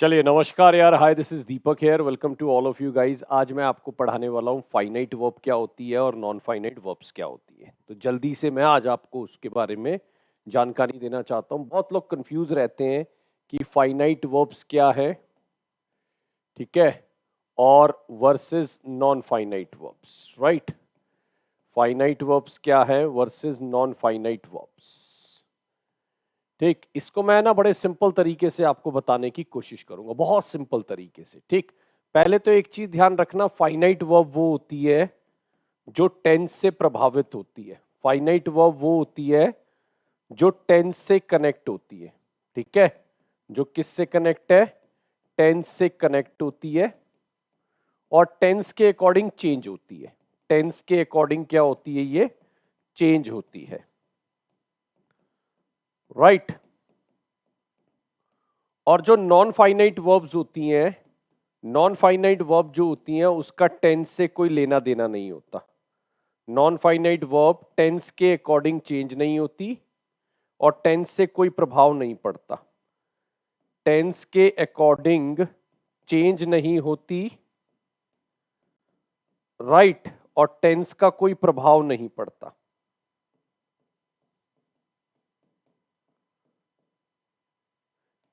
चलिए नमस्कार यार, hi this is Deepak here, welcome to all of you guys. आज मैं आपको पढ़ाने वाला हूँ फाइनाइट वर्ब क्या होती है और नॉन फाइनाइट वर्ब्स क्या होती है। तो जल्दी से मैं आज आपको उसके बारे में जानकारी देना चाहता हूँ। बहुत लोग कंफ्यूज रहते हैं कि फाइनाइट वर्ब्स क्या है, ठीक है, और versus non finite verbs, right. Finite verbs क्या है वर्सेस नॉन फाइनाइट वर्ब्स, ठीक। इसको मैं ना बड़े सिंपल तरीके से आपको बताने की कोशिश करूंगा, बहुत सिंपल तरीके से, ठीक। पहले तो एक चीज ध्यान रखना, फाइनाइट वर्ब वो होती है जो टेंस से प्रभावित होती है। फाइनाइट वर्ब वो होती है जो टेंस से कनेक्ट होती है, ठीक है। जो किससे कनेक्ट है? टेंस से कनेक्ट होती है और टेंस के अकॉर्डिंग चेंज होती है। टेंस के अकॉर्डिंग क्या होती है? ये चेंज होती है, राइट। और जो नॉन फाइनाइट वर्ब्स होती हैं, नॉन फाइनाइट वर्ब जो होती हैं उसका टेंस से कोई लेना देना नहीं होता। नॉन फाइनाइट वर्ब टेंस के अकॉर्डिंग चेंज नहीं होती और टेंस से कोई प्रभाव नहीं पड़ता। टेंस के अकॉर्डिंग चेंज नहीं होती, राइट, और टेंस का कोई प्रभाव नहीं पड़ता।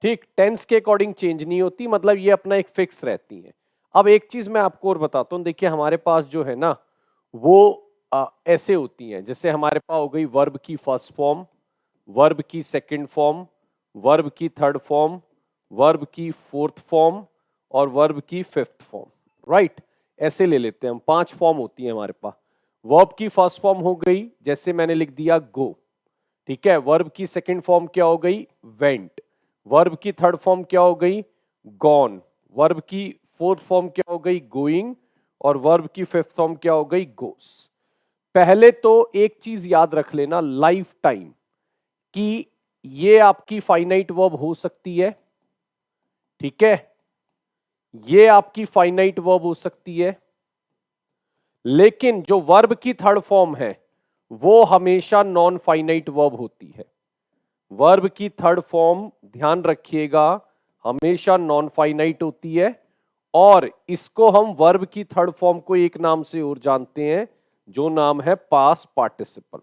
ठीक, टेंस के अकॉर्डिंग चेंज नहीं होती, मतलब ये अपना एक फिक्स रहती है। अब एक चीज मैं आपको और बताता हूं, देखिए हमारे पास जो है ना वो ऐसे होती हैं, जैसे हमारे पास हो गई वर्ब की फर्स्ट फॉर्म, वर्ब की सेकंड फॉर्म, वर्ब की थर्ड फॉर्म, वर्ब की फोर्थ फॉर्म और वर्ब की फिफ्थ फॉर्म, राइट। ऐसे ले लेते हैं हम, 5 फॉर्म होती है हमारे पास। वर्ब की फर्स्ट फॉर्म हो गई, जैसे मैंने लिख दिया गो, ठीक है। वर्ब की सेकंड फॉर्म क्या हो गई? वेंट। वर्ब की थर्ड फॉर्म क्या हो गई? गॉन। वर्ब की फोर्थ फॉर्म क्या हो गई? गोइंग। और वर्ब की फिफ्थ फॉर्म क्या हो गई? गोस। पहले तो एक चीज याद रख लेना लाइफ टाइम, कि ये आपकी फाइनाइट वर्ब हो सकती है, ठीक है, ये आपकी फाइनाइट वर्ब हो सकती है, लेकिन जो वर्ब की थर्ड फॉर्म है वो हमेशा नॉन फाइनाइट वर्ब होती है। वर्ब की थर्ड फॉर्म ध्यान रखिएगा हमेशा नॉन फाइनाइट होती है, और इसको हम वर्ब की थर्ड फॉर्म को एक नाम से और जानते हैं, जो नाम है पास्ट पार्टिसिपल,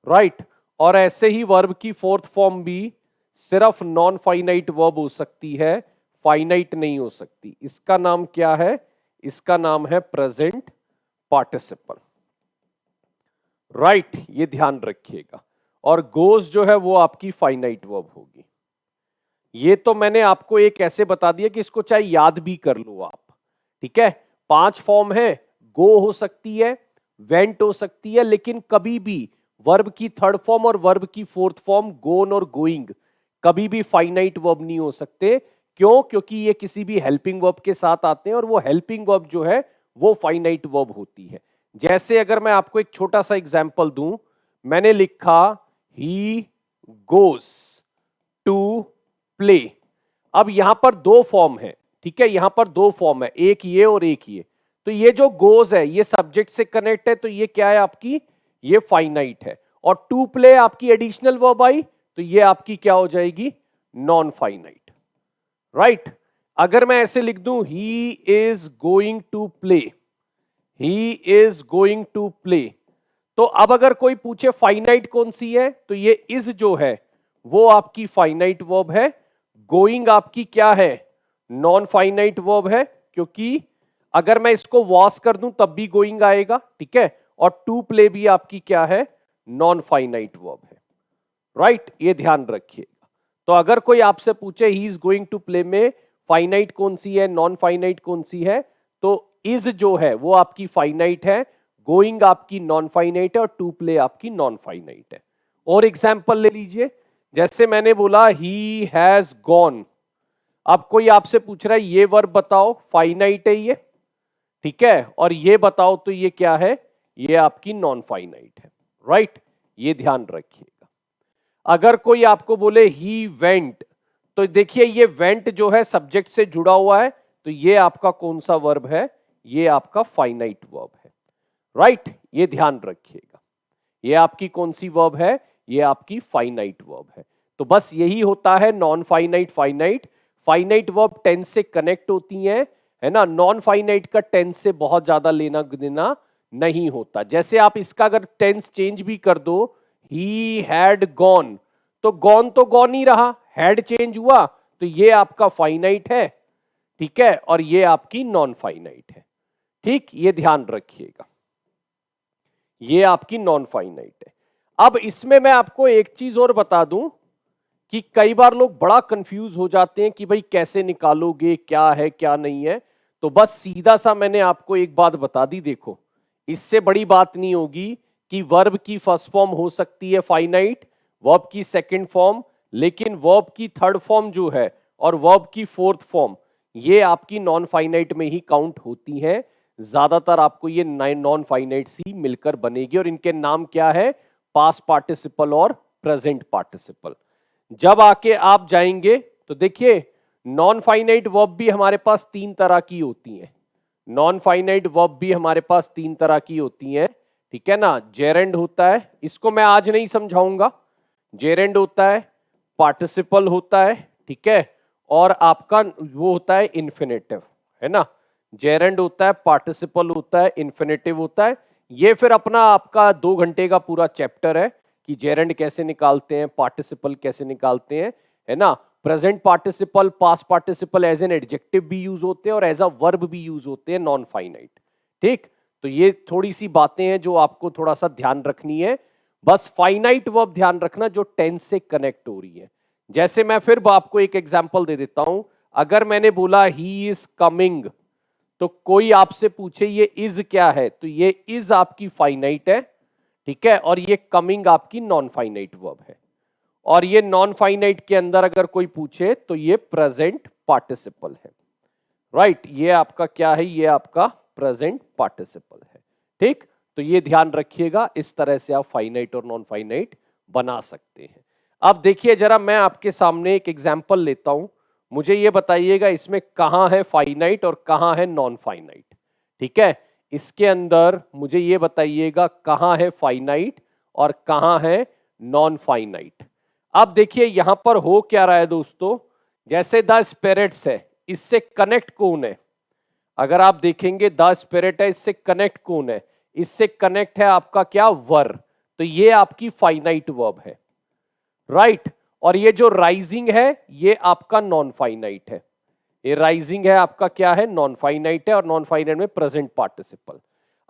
राइट। और ऐसे ही वर्ब की फोर्थ फॉर्म भी सिर्फ नॉन फाइनाइट वर्ब हो सकती है, फाइनाइट नहीं हो सकती। इसका नाम क्या है? इसका नाम है प्रेजेंट पार्टिसिपल, राइट। ये ध्यान रखिएगा। और गोज जो है वो आपकी फाइनाइट वर्ब होगी। ये तो मैंने आपको एक ऐसे बता दिया कि इसको चाहे याद भी कर लो आप, ठीक है। 5 फॉर्म है, गो हो सकती है, वेंट हो सकती है, लेकिन कभी भी वर्ब की थर्ड फॉर्म और वर्ब की फोर्थ फॉर्म गोन और गोइंग कभी भी फाइनाइट वर्ब नहीं हो सकते। क्यों? क्योंकि ये किसी भी हेल्पिंग वर्ब के साथ आते हैं और वो हेल्पिंग वर्ब जो है वो फाइनाइट वर्ब होती है। जैसे अगर मैं आपको एक छोटा सा एग्जांपल दूं, मैंने लिखा ही गोस टू प्ले। अब यहां पर 2 फॉर्म है, ठीक है, यहां पर 2 फॉर्म है, एक ये और एक ये। तो ये जो गोज है ये सब्जेक्ट से कनेक्ट है, तो ये क्या है आपकी? ये फाइनाइट है। और टू प्ले आपकी एडिशनल वर्ब आई, तो ये आपकी क्या हो जाएगी? Non finite, right. अगर मैं ऐसे लिख दूं he is going to play, he is going to play, तो अब अगर कोई पूछे फाइनाइट कौन सी है, तो ये इज जो है वो आपकी फाइनाइट वर्ब है। गोइंग आपकी क्या है? नॉन फाइनाइट वर्ब है, क्योंकि अगर मैं इसको वॉश कर दूं तब भी गोइंग आएगा, ठीक है। और टू प्ले भी आपकी क्या है? नॉन फाइनाइट वर्ब है, राइट। ये ध्यान रखिएगा। तो अगर कोई आपसे पूछे he is going to play में फाइनाइट कौन सी है, नॉन फाइनाइट कौन सी है, तो इज जो है वो आपकी फाइनाइट है, गोइंग आपकी नॉन फाइनाइट है और टू प्ले आपकी नॉन फाइनाइट है। और एग्जाम्पल ले लीजिए, जैसे मैंने बोला ही हैज गॉन। अब कोई आपसे पूछ रहा है ये वर्ब बताओ, फाइनाइट है ये, ठीक है, और ये बताओ तो ये क्या है? ये आपकी नॉन फाइनाइट है, राइट। ये ध्यान रखिएगा। अगर कोई आपको बोले ही वेंट, तो देखिए ये वेंट जो है सब्जेक्ट से जुड़ा हुआ है, तो ये आपका कौन सा वर्ब है? ये आपका फाइनाइट वर्ब है, राइट। ये ध्यान रखिएगा। ये आपकी कौन सी वर्ब है? ये आपकी फाइनाइट वर्ब है। तो बस यही होता है non finite finite. Finite verb tense से कनेक्ट होती हैं, है ना। नॉन फाइनाइट का टेंस से बहुत ज्यादा लेना देना नहीं होता। जैसे आप इसका अगर टेंस चेंज भी कर दो, ही हैड गॉन, तो गॉन ही रहा, हैड चेंज हुआ तो ये आपका फाइनाइट है, ठीक है, और ये आपकी नॉन फाइनाइट है। ठीक, ये ध्यान रखिएगा, ये आपकी नॉन फाइनाइट है। अब इसमें मैं आपको एक चीज और बता दूं कि कई बार लोग बड़ा कंफ्यूज हो जाते हैं कि भाई कैसे निकालोगे, क्या है क्या नहीं है। तो बस सीधा सा मैंने आपको एक बात बता दी, देखो इससे बड़ी बात नहीं होगी कि वर्ब की फर्स्ट फॉर्म हो सकती है फाइनाइट, वर्ब की सेकंड फॉर्म, लेकिन वर्ब की थर्ड फॉर्म जो है और वर्ब की फोर्थ फॉर्म ये आपकी नॉन फाइनाइट में ही काउंट होती हैं। ज्यादातर आपको ये नॉन फाइनाइट सी मिलकर बनेगी और इनके नाम क्या है, पास्ट पार्टिसिपल और प्रेजेंट पार्टिसिपल। जब आके आप जाएंगे तो देखिए नॉन फाइनाइट वर्ब भी हमारे पास तीन तरह की होती हैं, नॉन फाइनाइट वर्ब भी हमारे पास तीन तरह की होती हैं, ठीक है ना। जेरेंड होता है, इसको मैं आज नहीं समझाऊंगा, जेरेंड होता है, पार्टिसिपल होता है, ठीक है, और आपका वो होता है इन्फिनेटिव, है ना। जेरेंड होता है, पार्टिसिपल होता है, इन्फिनेटिव होता है। ये फिर अपना आपका 2 घंटे का पूरा चैप्टर है कि जेरेंड कैसे निकालते हैं, पार्टिसिपल कैसे निकालते हैं, है ना। Present participle, past participle as an adjective भी यूज होते हैं और एज अ वर्ब भी यूज होते हैं नॉन फाइनाइट। ठीक, तो ये थोड़ी सी बातें हैं जो आपको थोड़ा सा ध्यान रखनी है। बस फाइनाइट वर्ब ध्यान रखना जो टेंस से कनेक्ट हो रही है। जैसे मैं फिर आपको एक एग्जांपल दे देता हूं, अगर मैंने बोला ही इज कमिंग, तो कोई आपसे पूछे ये इज क्या है, तो ये इज आपकी फाइनाइट है, ठीक है, और ये कमिंग आपकी नॉन फाइनाइट वर्ब है। और ये नॉन फाइनाइट के अंदर अगर कोई पूछे तो ये प्रेजेंट पार्टिसिपल है, राइट। ये आपका क्या है, ये आपका प्रेजेंट पार्टिसिपल है। ठीक, तो ये ध्यान रखिएगा, इस तरह से आप फाइनाइट और नॉन फाइनाइट बना सकते हैं। अब देखिए जरा मैं आपके सामने एक एग्जांपल लेता हूं, मुझे ये बताइएगा इसमें कहां है फाइनाइट और कहां है नॉन फाइनाइट। ठीक है, इसके अंदर मुझे ये बताइएगा कहां है फाइनाइट और कहां है नॉन फाइनाइट। अब देखिए यहां पर हो क्या रहा है दोस्तों, जैसे द स्पिरिट्स है, इससे कनेक्ट कौन है, अगर आप देखेंगे द स्पिरिट है, इससे कनेक्ट कौन है, इससे कनेक्ट है आपका क्या, वर, तो ये आपकी फाइनाइट वर्ब है, राइट। और ये जो राइजिंग है ये आपका नॉन फाइनाइट है, ये राइजिंग है आपका क्या है, नॉन फाइनाइट है, और नॉन फाइनाइट में प्रेजेंट पार्टिसिपल।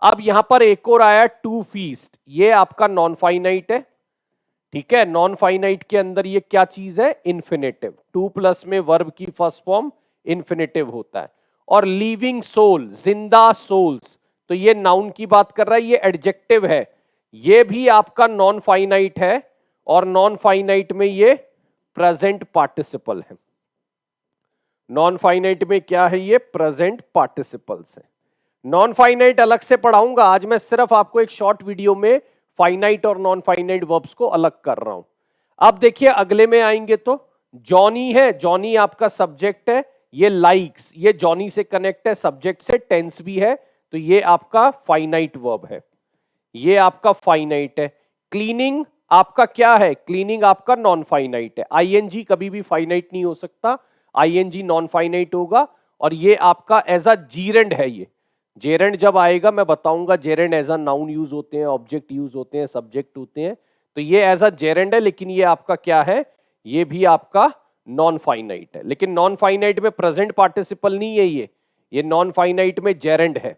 अब यहां पर एक और आया टू फीस्ट, ये आपका नॉन फाइनाइट है, ठीक है। नॉन फाइनाइट के अंदर ये क्या चीज है, इन्फिनेटिव, टू प्लस में वर्ब की फर्स्ट फॉर्म इन्फिनेटिव होता है। और लिविंग सोल, जिंदा सोल्स, तो ये नाउन की बात कर रहा है, ये एडजेक्टिव है, ये भी आपका नॉन फाइनाइट है, और नॉन फाइनाइट में ये प्रेजेंट पार्टिसिपल है। नॉन फाइनाइट में क्या है, ये प्रेजेंट पार्टिसिपल्स है। नॉन फाइनाइट अलग से पढ़ाऊंगा, आज मैं सिर्फ आपको एक शॉर्ट वीडियो में फाइनाइट और नॉन फाइनाइट वर्ब्स को अलग कर रहा हूं। अब देखिए अगले में आएंगे तो जॉनी है, जॉनी आपका सब्जेक्ट है, ये लाइक्स, ये जॉनी से कनेक्ट है, सब्जेक्ट से, टेंस भी है, तो ये आपका फाइनाइट वर्ब है, ये आपका फाइनाइट है। क्लीनिंग आपका क्या है, क्लीनिंग आपका नॉन फाइनाइट है, आईएनजी कभी भी फाइनाइट नहीं हो सकता, आईएनजी नॉन फाइनाइट होगा। और ये आपका एज अ जीरेंड है, ये जेरेंड जब आएगा मैं बताऊंगा, gerund as a noun use होते हैं, ऑब्जेक्ट यूज होते हैं, सब्जेक्ट होते हैं, तो ये एज अ जेरेंड है, लेकिन ये आपका क्या है, ये भी आपका नॉन फाइनाइट है। लेकिन नॉन फाइनाइट में प्रेजेंट पार्टिसिपल नहीं है, ये नॉन फाइनाइट में जेरेंड है,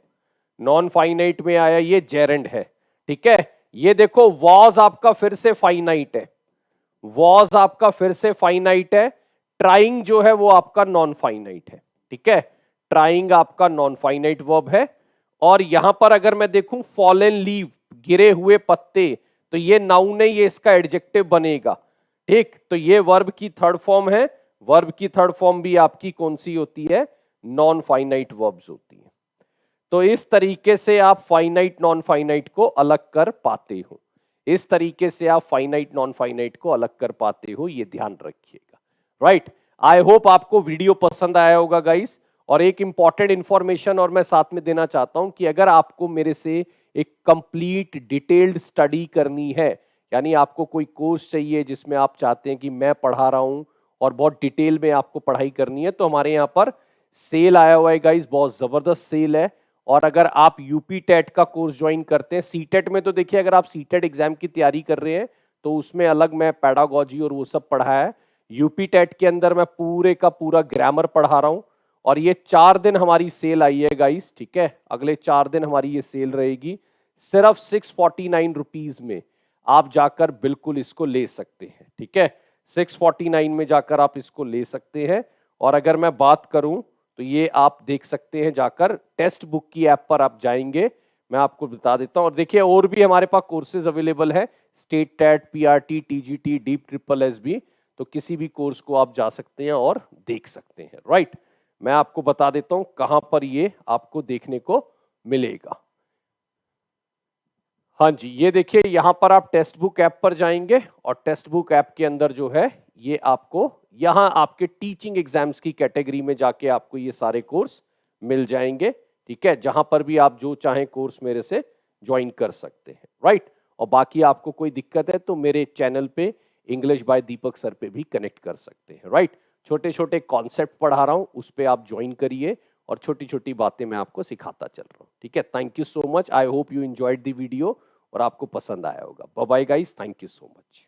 नॉन फाइनाइट में आया ये जेरेंड है, ठीक है। ये देखो वॉज आपका फिर से फाइनाइट है, वॉज आपका फिर से फाइनाइट है। ट्राइंग जो है वो आपका नॉन फाइनाइट है, ठीक है, ट्राइंग आपका नॉन फाइनाइट वर्ब है। और यहां पर अगर मैं देखूं फॉलन लीव, गिरे हुए पत्ते, तो ये नाउन है, ये इसका एडजेक्टिव बनेगा, ठीक। तो ये वर्ब की थर्ड फॉर्म है, वर्ब की थर्ड फॉर्म भी आपकी कौन सी होती है, नॉन फाइनाइट वर्ब्स होती है। तो इस तरीके से आप फाइनाइट नॉन फाइनाइट को अलग कर पाते हो, इस तरीके से आप फाइनाइट नॉन फाइनाइट को अलग कर पाते हो, ये ध्यान रखिएगा, राइट। आई होप आपको वीडियो पसंद आया होगा गाइस। और एक इंपॉर्टेंट इंफॉर्मेशन और मैं साथ में देना चाहता हूं कि अगर आपको मेरे से एक कंप्लीट डिटेल्ड स्टडी करनी है, यानी आपको कोई कोर्स चाहिए जिसमें आप चाहते हैं कि मैं पढ़ा रहा हूं और बहुत डिटेल में आपको पढ़ाई करनी है तो हमारे यहाँ पर सेल आया हुआ है गाइस, बहुत जबरदस्त सेल है। और अगर आप यूपी टेट का कोर्स ज्वाइन करते हैं, सीटेट में तो देखिए अगर आप सीटेट एग्जाम की तैयारी कर रहे हैं तो उसमें अलग मैं पैडागोजी और वो सब पढ़ाया है। यूपी टेट के अंदर मैं पूरे का पूरा ग्रामर पढ़ा रहा हूं। और ये 4 दिन हमारी सेल आई है गाइस, ठीक है, अगले 4 दिन हमारी ये सेल रहेगी। सिर्फ 649 रुपीज में आप जाकर बिल्कुल इसको ले सकते हैं, ठीक है, 649 में जाकर आप इसको ले सकते हैं। और अगर मैं बात करूं तो ये आप देख सकते हैं जाकर, टेक्स्ट बुक की ऐप पर आप जाएंगे, मैं आपको बता देता हूं। और देखिए और भी हमारे पास कोर्सेज अवेलेबल है, state TET, PRT, TGT, deep triple S भी, तो किसी भी कोर्स को आप जा सकते हैं और देख सकते हैं, राइट। मैं आपको बता देता हूं कहां पर ये आपको देखने को मिलेगा। हाँ जी, ये देखिए यहां पर आप टेक्स्ट बुक ऐप पर जाएंगे और टेक्स्ट बुक ऐप के अंदर जो है ये आपको यहां आपके टीचिंग एग्जाम्स की कैटेगरी में जाके आपको ये सारे कोर्स मिल जाएंगे, ठीक है, जहां पर भी आप जो चाहें कोर्स मेरे से ज्वाइन कर सकते हैं, राइट। और बाकी आपको कोई दिक्कत है तो मेरे चैनल पे इंग्लिश बाय दीपक सर पे भी कनेक्ट कर सकते हैं, राइट। छोटे छोटे कॉन्सेप्ट पढ़ा रहा हूं, उस पर आप ज्वाइन करिए और छोटी छोटी बातें मैं आपको सिखाता चल रहा हूँ, ठीक है। Thank you so much, I hope you enjoyed the video और आपको पसंद आया होगा। Bye bye guys, thank you so much.